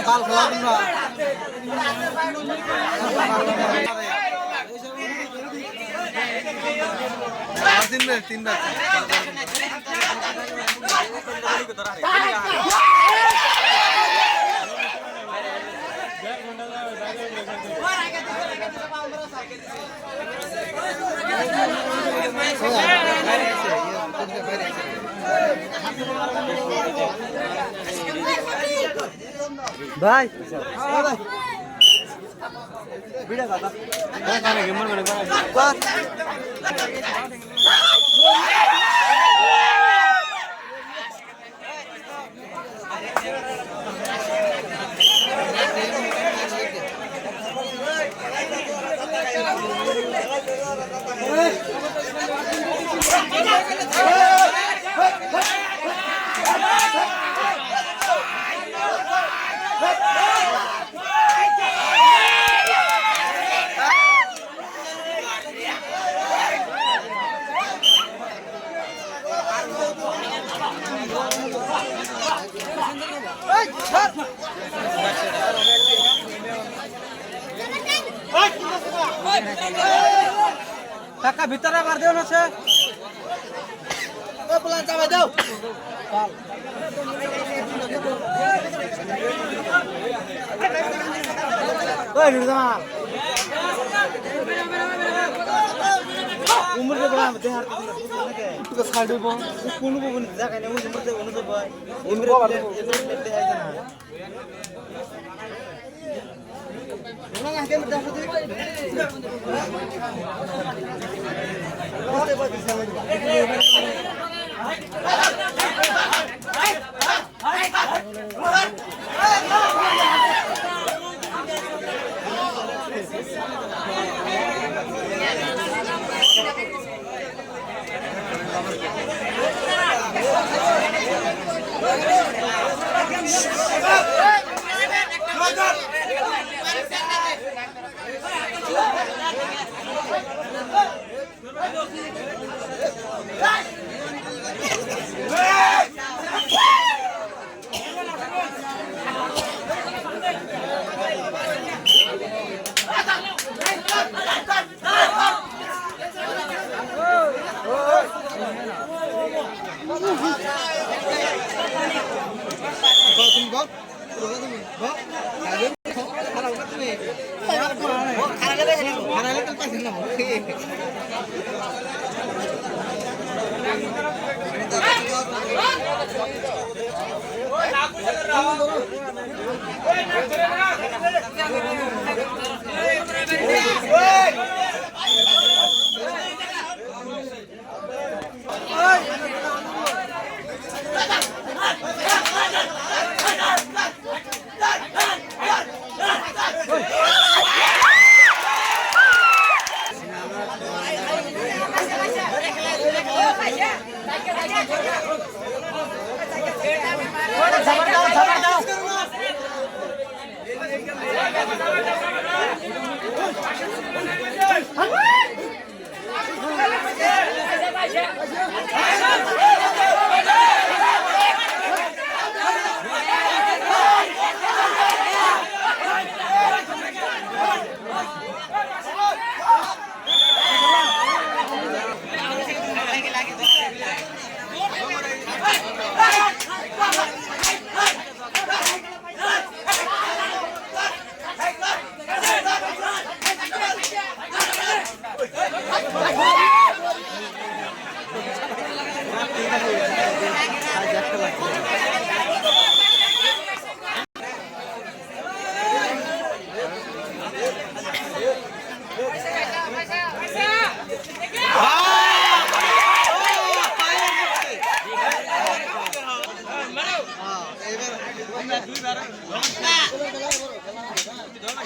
বাল খেলা তোমরা তিনবার ভাই ভিডিও দাদা খানে গেম মানে কর টাকা ভিতরে মার দেও না সে ও প্লান চাপা দাও ওই নিজাম উমর के बड़ा देहार तो साइड में कोन को जगह ने उमर से उन तो भाई उमर लेते है ना ना के मत देखो बहुत बहुत समझ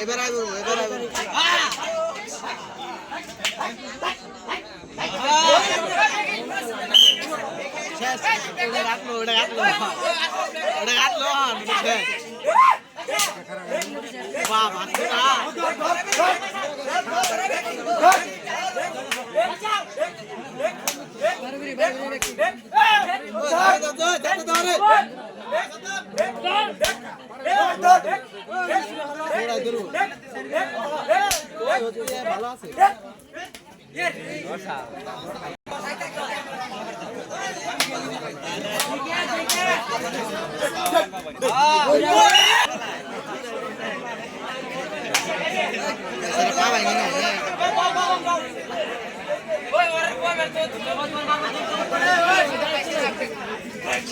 এবার আইবো udah gatlo wah mantap baru ভালো আছে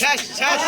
শেষ শেষ